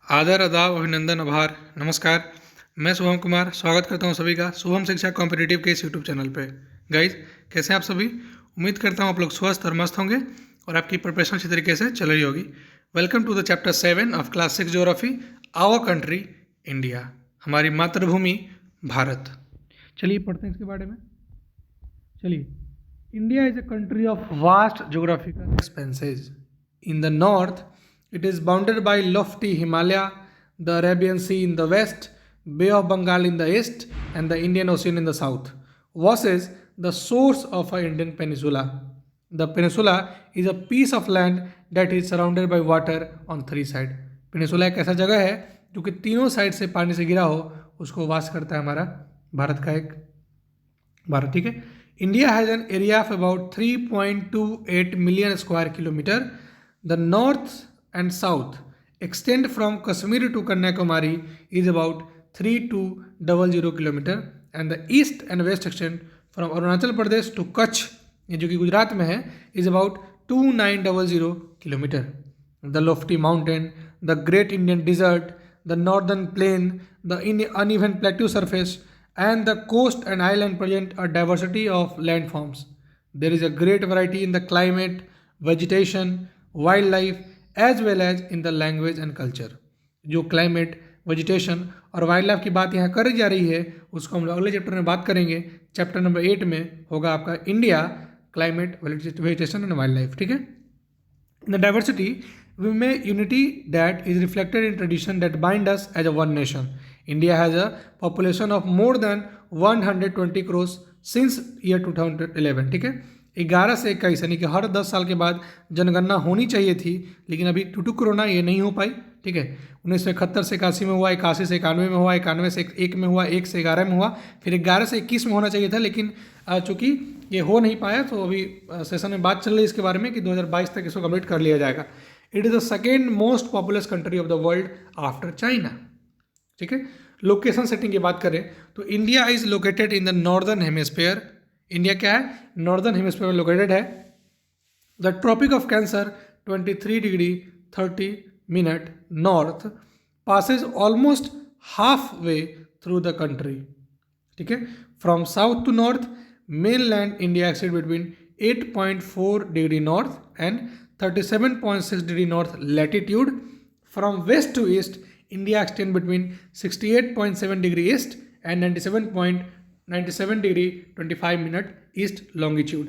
आदर आदाब अभिनंदन आभार नमस्कार। मैं शुभम कुमार स्वागत करता हूं सभी का शुभम शिक्षा कॉम्पिटिटिव के इस यूट्यूब चैनल पे। गाइज कैसे हैं आप सभी? उम्मीद करता हूं आप लोग स्वस्थ और मस्त होंगे और आपकी प्रिपरेशन अच्छी तरीके से चल रही होगी। Welcome to the chapter 7 of class 6 geography, our country India, हमारी मातृभूमि भारत। चलिए पढ़ते हैं इसके बारे में। चलिए, India is a country of vast geographical expanses. In the north, it is bounded by lofty Himalaya, the Arabian Sea in the west, Bay of Bengal in the east, and the Indian Ocean in the south. Versus the source of our Indian peninsula. The peninsula is a piece of land that is surrounded by water on three sides. Peninsula एक ऐसा जगह है जो कि तीनों side से पानी से घिरा हो, उसको वास करता है हमारा भारत का एक भारत। ठीक है। India has an area of about 3.28 million square kilometer. The north and south extend from Kashmir to Kanyakumari is about 3200 kilometer, and the east and west extend from Arunachal Pradesh to Kutch, ये जो कि गुजरात में है, is about 2900 kilometer. The lofty mountain, the great Indian desert, the northern plain, the uneven plateau surface, and the coast and island present a diversity of landforms. There is a great variety in the climate, vegetation, wildlife, as well as in the language and culture. जो climate, vegetation और wildlife की बात यहाँ करी जा रही है, उसको हम लोग अगले चैप्टर में बात करेंगे। चैप्टर नंबर 8 में होगा आपका India, climate, vegetation and wild life. ठीक है। In the diversity, we may unity that is reflected in tradition that bind us as a one nation. India has a population of more than 120 crores since year 2011. ठीक है। 11 से 21 यानी कि हर 10 साल के बाद जनगणना होनी चाहिए थी, लेकिन अभी टू कोरोना ये नहीं हो पाई। ठीक है। 1971 से 81 में हुआ, 81 से 91 में हुआ, 91 से 1 में हुआ, 1 से 11 में हुआ, फिर 11 से 21 में होना चाहिए था, लेकिन चूंकि ये हो नहीं पाया तो अभी सेशन में बात चल रही है इसके बारे में कि 2022 तक इसको कंप्लीट कर लिया जाएगा। It is the second most populous country of the world after China. ठीक है। लोकेशन सेटिंग की बात करें तो India is located in the northern hemisphere. India क्या है? नॉर्दर्न हेमिस्फीयर में लोकेटेड है। The tropic of cancer 23 degree 30 minute north passes almost halfway through the country. ठीक है। From south to north mainland India extends between 8.4 degree north and 37.6 degree north latitude. From west to east, India extends between 68.7 degree east and 97.97 degree 25 minute east longitude.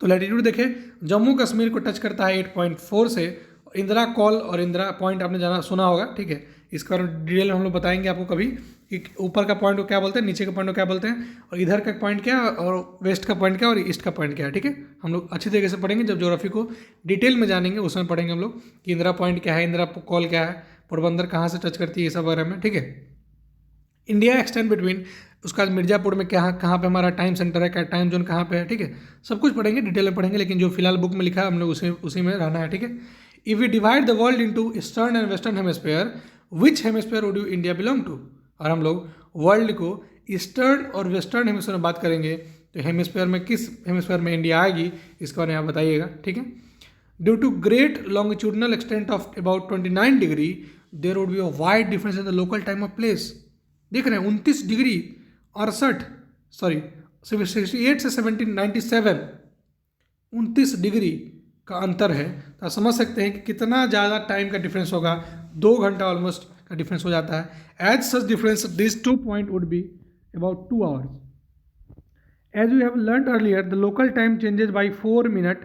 तो latitude देखें, जम्मू कश्मीर को touch करता है 8.4 से। Indira call और Indira point आपने जाना सुना होगा। ठीक है। इसका डिटेल हम लोग बताएंगे आपको कभी कि ऊपर का पॉइंट को क्या बोलते हैं, नीचे का पॉइंट को क्या बोलते हैं, और इधर का पॉइंट क्या है, और वेस्ट का पॉइंट क्या है, और ईस्ट का पॉइंट क्या है। ठीक है। हम लोग अच्छी तरीके से पढ़ेंगे, जब ज्योग्राफी को डिटेल में जानेंगे उसमें पढ़ेंगे हम लोग कि इंदिरा पॉइंट क्या है, इंदिरा कॉल क्या है, पोरबंदर कहाँ से टच करती है, ये सब वगैरह में। ठीक है। इंडिया एक्सटेंड बिटवीन, उसका मिर्जापुर में क्या कहाँ पे हमारा टाइम सेंटर है, क्या टाइम जोन कहाँ पे है। ठीक है। सब कुछ पढ़ेंगे, डिटेल में पढ़ेंगे, लेकिन जो फिलहाल बुक में लिखा है हम लोग उसी में रहना है। ठीक है। If we divide the world into eastern and western hemisphere, which hemisphere would you India belong to? और हम लोग वर्ल्ड को ईस्टर्न और वेस्टर्न हेमिस्फीयर में बात करेंगे तो हेमिस्फीयर में किस हेमिस्फीयर में इंडिया आएगी, इसके बारे में आप बताइएगा। ठीक है। Due to great longitudinal extent of about 29 degree, there would be a wide difference in the local time of place. देख रहे हैं 29 डिग्री 68 से 1797 29 डिग्री का अंतर है। तो आप समझ सकते हैं कि कितना ज़्यादा टाइम का डिफरेंस होगा। 2 घंटा ऑलमोस्ट का डिफरेंस हो जाता है। As such difference this 2 point would be about 2 hours. As we have learn earlier, the local time changes by 4 minute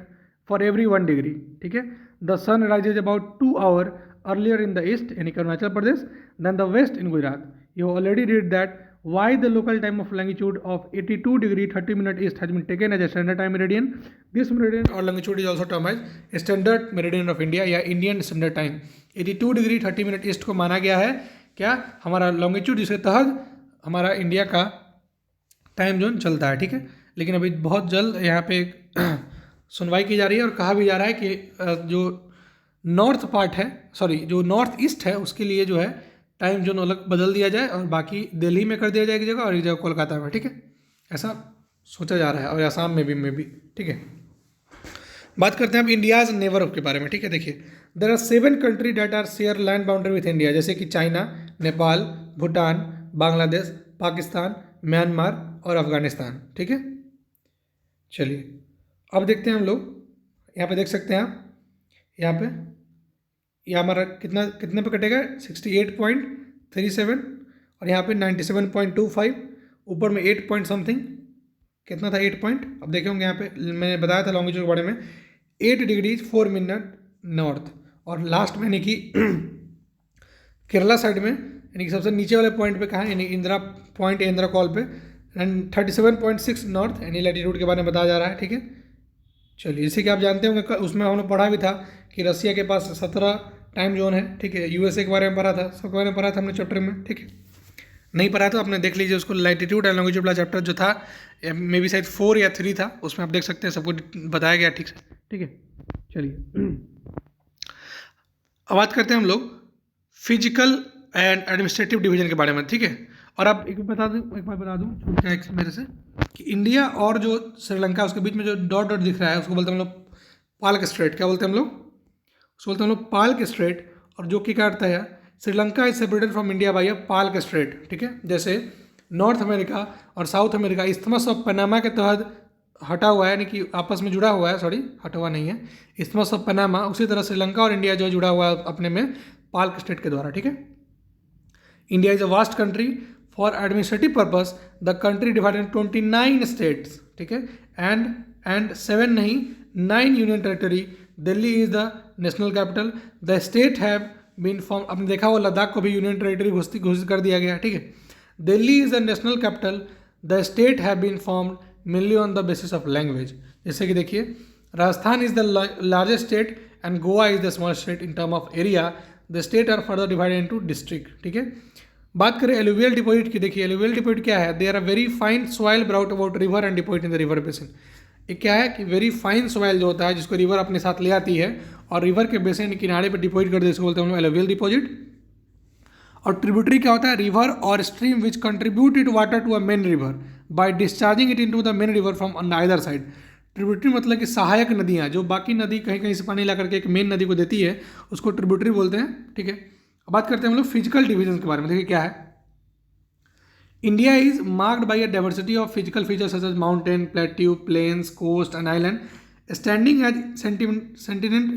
for every 1 degree. ठीक है। The sun rises about 2 hour earlier in the east यानी कि Arunachal Pradesh then the west in Gujarat. You already read that why the local time of longitude of 82 degree 30 minute east has been taken as a standard time meridian. This meridian or longitude is also termed as standard meridian of India या Indian standard time. 82 degree 30 minute east को माना गया है क्या हमारा longitude, जिसके तहत हमारा इंडिया का टाइम जोन चलता है। ठीक है। लेकिन अभी बहुत जल्द यहाँ पे सुनवाई की जा रही है और कहा भी जा रहा है कि जो नॉर्थ पार्ट है, जो नॉर्थ ईस्ट है, उसके लिए जो है टाइम जोन अलग बदल दिया जाए और बाकी दिल्ली में कर दिया जाए एक जगह और एक जगह कोलकाता में। ठीक है। ऐसा सोचा जा रहा है, और आसाम में भी ठीक है। बात करते हैं अब इंडियाज़ नेबर के बारे में। ठीक है। देखिए, there are 7 country that are share land boundary with India, जैसे कि चाइना, नेपाल, भूटान, बांग्लादेश, पाकिस्तान, म्यांमार और अफगानिस्तान। ठीक है, चलिए अब देखते हैं हम लोग, यहाँ पे देख सकते हैं आप, यहाँ पे यह हमारा कितने पे कटेगा 68.37 और यहाँ पे 97.25, ऊपर में 8 पॉइंट समथिंग, कितना था 8 पॉइंट, अब देखे होंगे यहाँ पे मैंने बताया था लॉन्गिट्यूड के बारे में 8 डिग्री 4 मिनट नॉर्थ, और लास्ट में यानी कि केरला साइड में यानी कि सबसे नीचे वाले पॉइंट पे कहाँ है, यानी इंदिरा पॉइंट, इंदिरा कॉल पे 37.6 नॉर्थ यानी लैटीट्यूड के बारे में बताया जा रहा है। ठीक है, चलिए जैसे कि आप जानते होंगे उसमें हमने पढ़ा भी था कि रसिया के पास 17 टाइम जोन है। ठीक है, यूएसए के बारे में पढ़ा था, सबके बारे में पढ़ा था हमने चैप्टर में। ठीक है, नहीं पढ़ा तो आपने देख लीजिए उसको, लैटीट्यूड एंड लॉन्गिट्यूड वाला चैप्टर जो था मे बी शायद 4 या 3 था, उसमें आप देख सकते हैं सबको बताया गया ठीक से। ठीक है, चलिए अब बात करते हैं हम लोग फिजिकल एंड एडमिनिस्ट्रेटिव डिवीजन के बारे में। ठीक है, और आप एक बार बता दूं छूट गया एक मेरे से कि इंडिया और जो श्रीलंका उसके बीच में जो डॉट डॉट दिख रहा है उसको बोलते हैं हम लोग पाल्क स्ट्रेट। क्या बोलते हैं हम लोग, उसको बोलते हैं हम लोग पाल्क स्ट्रेट, और जो कि क्या करता है Sri Lanka is separated from India by a Palk straight. ठीक है, जैसे नॉर्थ अमेरिका और south America isthmus of Panama के तहत हटा हुआ है, यानी कि आपस में जुड़ा हुआ है, सॉरी हटा हुआ नहीं है, इस्थमस ऑफ पनामा, उसी तरह श्रीलंका और इंडिया जो है जुड़ा हुआ है अपने में पाल्क स्ट्रेट के द्वारा। ठीक है, India is a vast country for administrative purpose, the country divided in 29 states. ठीक है, एंड 7 नहीं 9 union territory, Delhi is the national capital, the state have been form, आपने देखा वो लद्दाख को भी यूनियन टेरिटरी घोषित कर दिया गया। ठीक है, Delhi is the national capital, the state have been formed mainly on the basis of language. जैसे कि देखिए Rajasthan is the largest state and Goa is the small state in term of area, the state are further divided into district. ठीक है, बात करें alluvial deposit की, देखिए alluvial deposit क्या है, they are a very fine soil brought about river and deposit in the river basin. ये क्या है कि वेरी फाइन सॉइल जो होता है जिसको रिवर अपने साथ ले आती है और रिवर के बेसिन किनारे पर डिपॉजिट कर दे, इसको बोलते हैं हम लोग एलुवियल डिपॉजिट। और ट्रिब्यूटरी क्या होता है, रिवर और stream which contributed water to a main river by discharging it into the main river from on either side. Tributary मतलब कि सहायक नदियाँ, जो बाकी नदी कहीं कहीं से पानी ला करके एक मेन नदी को देती है उसको ट्रिब्यूटरी बोलते हैं। ठीक है, अब बात करते हैं हम लोग फिजिकल डिवीजन के बारे में। देखिए क्या है, India is marked by a diversity of physical features such as mountain, plateau, plains, coast and island, standing as sentinel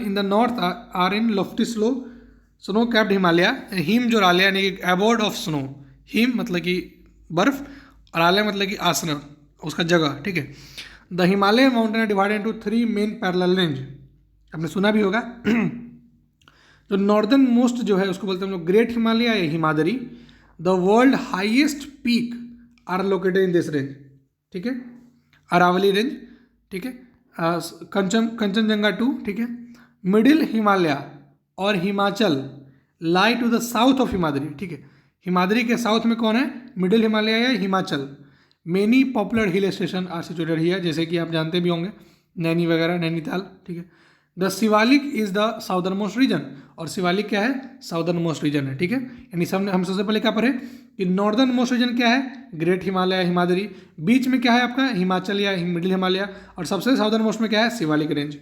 in the north are in lofty snow capped Himalaya, हिम जो राल्या यानी कि एबोर्ड ऑफ स्नो, हिम मतलब कि बर्फ और आलय मतलब कि आसना उसका जगह। ठीक है, the Himalaya mountain are divided into 3 main parallel range, आपने सुना भी होगा। जो नॉर्दर्न मोस्ट जो है उसको बोलते हैं हम लोग ग्रेट हिमालय या Himadri, the world highest peak are located in this range. ठीक है, अरावली रेंज। ठीक है, कंचनजंगा 2। ठीक है, मिडिल हिमालय और Himachal lie to the south of Himadri. ठीक है, हिमाद्री के साउथ में कौन है, मिडिल हिमालय या Himachal. Many popular hill station are situated here, जैसे कि आप जानते भी होंगे नैनी वगैरह, नैनीताल। ठीक है, the Shivalik is the southern most region, और शिवालिक क्या है, साउदर्न मोस्ट रीजन है। ठीक है, यानी हम सबसे पहले क्या पढ़े कि नॉर्दर्न मोस्ट रीजन क्या है, ग्रेट हिमालय हिमाद्री, बीच में क्या है आपका हिमाचल या मिडिल हिमालय, और सबसे साउदर्न मोस्ट में क्या है शिवालिक रेंज।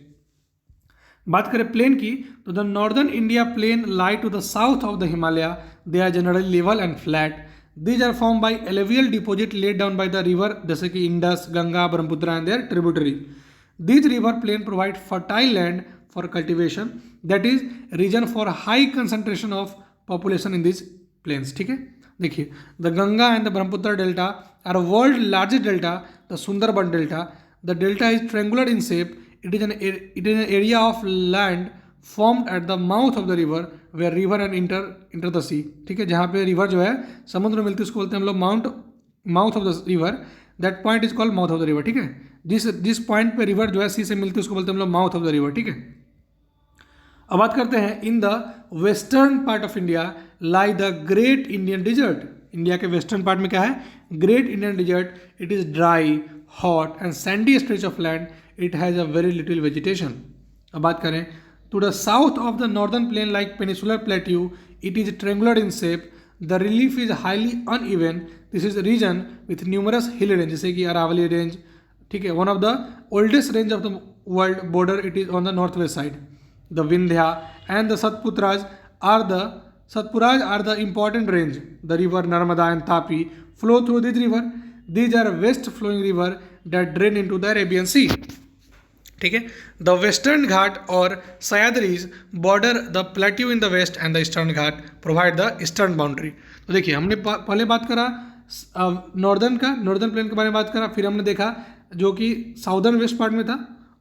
बात करें प्लेन की तो the northern India plain lie to the south of the Himalaya, they are generally level and flat, these are form by alluvial deposit laid down by the river, जैसे कि Indus, Ganga, Brahmaputra and their tributary. These river plain provide fertile land for cultivation, that is region for high concentration of population in these plains. ठीक है, देखिए the Ganga and the Brahmaputra delta are world largest delta, the Sundarban delta, the delta is triangular in shape, it is an area of land formed at the mouth of the river where river end enter the sea. ठीक है, जहाँ पे river जो है समुद्र में मिलती है उसको बोलते हैं हम लोग mouth of the river, that point is called mouth of the river. ठीक है, जिस पॉइंट पे रिवर जो है सी से मिलती है उसको बोलते हैं हम लोग माउथ ऑफ द रिवर। ठीक है, अब बात करते हैं in the western part of India lie the great Indian desert. India के वेस्टर्न पार्ट में क्या है, great Indian desert, it is dry, hot and sandy stretch of land, it has a very little vegetation. अब बात करें to the south of the northern plain like peninsular plateau, it is triangular in shape, the relief is highly uneven, this is region with numerous hill range, जैसे कि Aravali range. ठीक है, one of the oldest range of the world border, it is on the north west side. The Vindhya and the Satpuras are the important range. The river Narmada and Tapi flow through this river. These are west flowing river that drain into the Arabian sea. ठीक है. The western Ghat और Sahyadris border the plateau in the west and the eastern Ghat provide the eastern boundary. तो देखिए हमने पहले बात करा northern plain के बारे में बात करा, फिर हमने देखा जो कि साउदर्न वेस्ट पार्ट में था.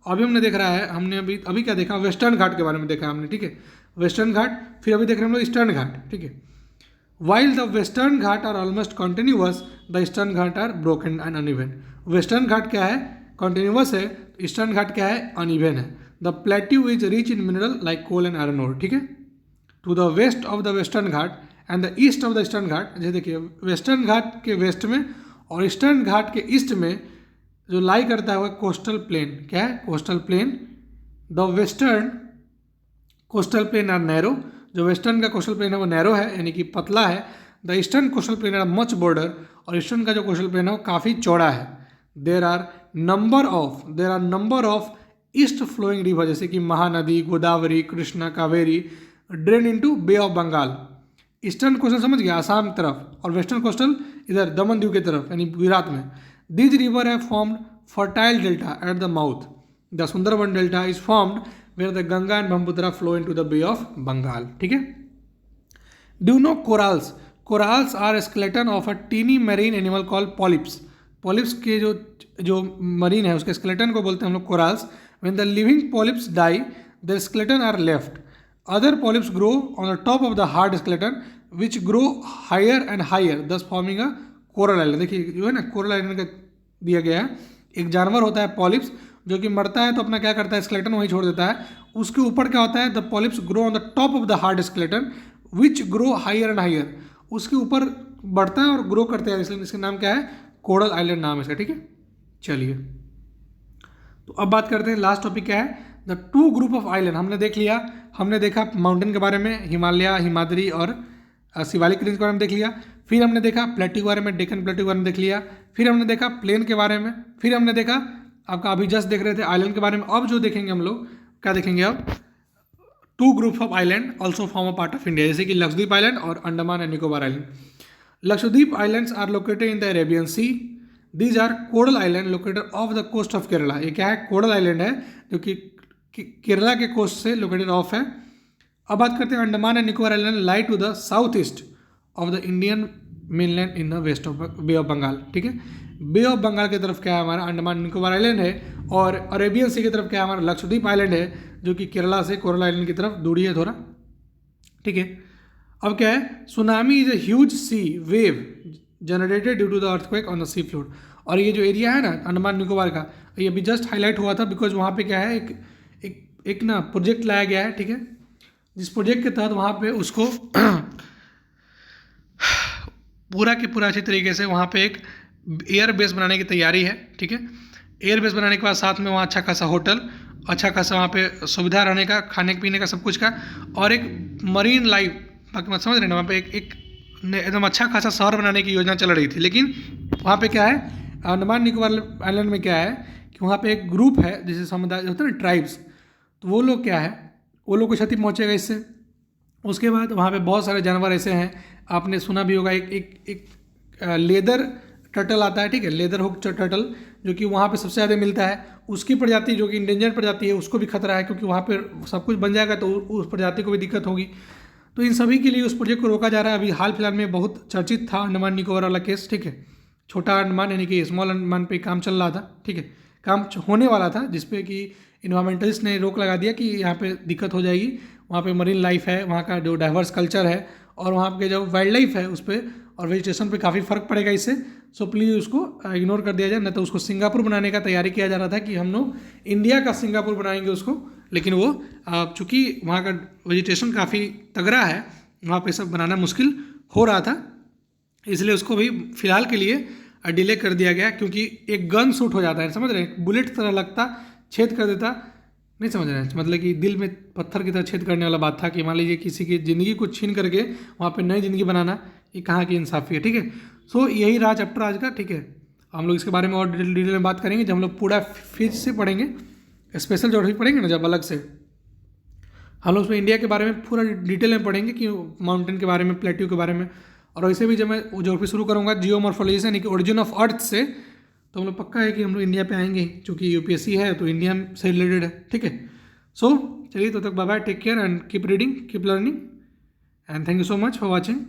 अभी हमने देख रहा है, हमने अभी क्या देखा, वेस्टर्न घाट के बारे में देखा हमने. ठीक है, वेस्टर्न घाट, फिर अभी देख रहे हैं हम लोग ईस्टर्न घाट. ठीक है. While the western Ghat are almost continuous, the eastern Ghat are broken and uneven. Western Ghat क्या है, कॉन्टिन्यूअस है. ईस्टर्न घाट क्या है, अनइवन है. The plateau is rich in mineral like coal and iron ore. ठीक है. To the west of the western Ghat and the east of the eastern Ghat, जैसे देखिए वेस्टर्न घाट के वेस्ट में और ईस्टर्न घाट के ईस्ट में जो लाई करता है वह कोस्टल प्लेन. क्या है, coastal plain. The western coastal plain are narrow. जो वेस्टर्न का कोस्टल प्लेन है वो नैरो है, यानी कि पतला है. The eastern coastal plain are much broader. और ईस्टर्न का जो कोस्टल प्लेन है वो काफ़ी चौड़ा है. There are number of east flowing river, जैसे कि Mahanadi, Godavari, Krishna, Kaveri, drain into bay of Bengal. Eastern coastal समझ गया, आसाम की तरफ, और वेस्टर्न कोस्टल इधर दमन दीव की तरफ, यानी गुजरात में. This river have formed fertile delta at the mouth. The Sundarban delta is formed where the Ganga and Brahmaputra flow into the bay of Bengal. ठीक है. Do know corals. Corals are skeleton of a tiny marine animal called polyps. Polyps के जो marine है उसके skeleton को बोलते हैं हम लोग corals. When the living polyps die the skeleton are left. Other polyps grow on the top of the hard skeleton which grow higher and higher, thus forming a coral island. देखिए जो है ना coral island का दिया गया है. एक जानवर होता है पॉलिप्स, जो कि मरता है तो अपना क्या करता है, स्केलेटन वहीं छोड़ देता है. उसके ऊपर क्या होता है, the polyps grow on the top of the hard skeleton which grow higher and higher. उसके ऊपर बढ़ता है और ग्रो करते हैं, इसलिए इसका नाम क्या है, कोरल आइलैंड नाम है इसका. ठीक है. चलिए तो अब बात करते हैं, लास्ट टॉपिक क्या है, the two group of island. हमने देख लिया, हमने देखा माउंटेन के बारे में, हिमालय, हिमाद्री और शिवालिक रेंज के बारे में देख लिया. फिर हमने देखा प्लेट्यू के बारे में, डेक्कन प्लेट्यू के बारे में देख लिया. फिर हमने देखा प्लेन के बारे में. फिर हमने देखा आपका अभी जस्ट देख रहे थे आइलैंड के बारे में. अब जो देखेंगे हम लोग क्या देखेंगे, अब two group of island also form a part of India, जैसे कि लक्षद्वीप आइलैंड और Andaman and Nicobar island. Lakshadweep islands are located in the Arabian sea. These are coral island located off the coast of Kerala. ये क्या है, कोरल आइलैंड है जो कि केरला के कोस्ट से लोकेटेड ऑफ है. अब बात करते हैं Andaman and Nicobar island lie to the south east of the Indian mainland in the west of bay of Bengal. ठीक है. बे ऑफ बंगाल की तरफ क्या है हमारा अंडमान निकोबार आइलैंड है, और अरेबियन सी की तरफ क्या है हमारा लक्षद्वीप आइलैंड है, जो कि केरला से कोरल आइलैंड की तरफ दूरी है थोड़ा. ठीक है. अब क्या है, tsunami is a huge sea wave generated due to the earthquake on the sea floor. और ये जो एरिया है ना अंडमान निकोबार का, ये अभी जस्ट हाईलाइट हुआ था बिकॉज वहाँ पे क्या है, एक ना प्रोजेक्ट लाया गया है. ठीक है. जिस प्रोजेक्ट के तहत वहाँ पे उसको पूरा के पूरा अच्छी तरीके से वहाँ पे एक एयर बेस बनाने की तैयारी है. ठीक है. एयर बेस बनाने के बाद साथ में वहाँ अच्छा खासा होटल, अच्छा खासा वहाँ पे सुविधा रहने का, खाने पीने का, सब कुछ का, और एक मरीन लाइफ, बाकी मत समझ रहे ना, वहाँ पे एक एकदम अच्छा खासा शहर बनाने की योजना चल रही थी. लेकिन वहाँ पे क्या है, अंडमान निकोबार आइलैंड में क्या है कि वहाँ पे एक ग्रुप है, जैसे समुदाय होता है ना, ट्राइब्स, तो वो लोग क्या है, वो लोग को क्षति पहुँचेगा इससे. उसके बाद वहाँ पे बहुत सारे जानवर ऐसे हैं, आपने सुना भी होगा, एक लेदर टर्टल आता है. ठीक है. लेदर हुक टर्टल, जो कि वहाँ पे सबसे ज़्यादा मिलता है. उसकी प्रजाति जो कि इंडेंजर प्रजाति है, उसको भी खतरा है, क्योंकि वहाँ पे सब कुछ बन जाएगा तो उस प्रजाति को भी दिक्कत होगी. तो इन सभी के लिए उस प्रोजेक्ट को रोका जा रहा है. अभी हाल फिलहाल में बहुत चर्चित था अंडमान निकोबार वाला केस. ठीक है. छोटा अंडमान यानी कि स्मॉल अंडमान पे काम चल रहा था. ठीक है. काम होने वाला था, जिसपे कि इन्वायरमेंटलिस्ट ने रोक लगा दिया कि यहाँ पे दिक्कत हो जाएगी. वहाँ पे मरीन लाइफ है, वहाँ का जो डाइवर्स कल्चर है, और वहाँ के जो वाइल्ड लाइफ है उस पर और वेजिटेशन पे काफ़ी फ़र्क पड़ेगा इससे. सो प्लीज़ उसको इग्नोर कर दिया जाए. न तो उसको सिंगापुर बनाने का तैयारी किया जा रहा था कि हम लोग इंडिया का सिंगापुर बनाएंगे उसको, लेकिन वो चूँकि वहाँ का वेजिटेशन काफ़ी तगड़ा है, वहाँ पे सब बनाना मुश्किल हो रहा था, इसलिए उसको भी फ़िलहाल के लिए डिले कर दिया गया. क्योंकि एक गन शूट हो जाता है, समझ रहे हैं, बुलेट तरह लगता, छेद कर देता, नहीं समझ रहे हैं, मतलब कि दिल में पत्थर की तरह छेद करने वाला बात था कि मान लीजिए किसी की ज़िंदगी को छीन करके वहाँ पे नई ज़िंदगी बनाना, ये कहाँ की इंसाफ़ी है. ठीक है. सो यही रहा चैप्टर आज का. ठीक है. हम लोग इसके बारे में और डिटेल में बात करेंगे जब हम लोग पूरा फिर से पढ़ेंगे, स्पेशल ज्योग्राफी पढ़ेंगे ना जब अलग से, हम लोग उसमें इंडिया के बारे में पूरा डिटेल में पढ़ेंगे कि माउंटेन के बारे में, प्लेट्यू के बारे में। और वैसे भी जब मैं ज्योग्राफी शुरू करूँगा जियोमॉर्फोलॉजी से, यानी कि ओरिजिन ऑफ अर्थ से, तो हम लोग पक्का है कि हम लोग इंडिया पे आएंगे, क्योंकि यूपीएससी है तो इंडिया से रिलेटेड है। ठीक है, सो चलिए तो तक bye bye, take care and keep reading, keep learning, and thank you so much for watching.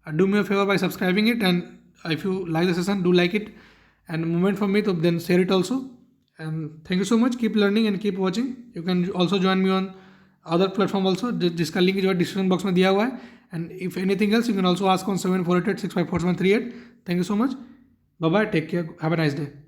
Do me a favor by subscribing it, and if you like the session, do like it and movement for me, so then share it also. And thank you so much. Keep learning and keep watching. You can also join me on other platform also, जिसका link जो है description box में दिया हुआ है. And if anything else, you can also ask on 7488654738. Thank you so much. Bye bye. Take care. Have a nice day.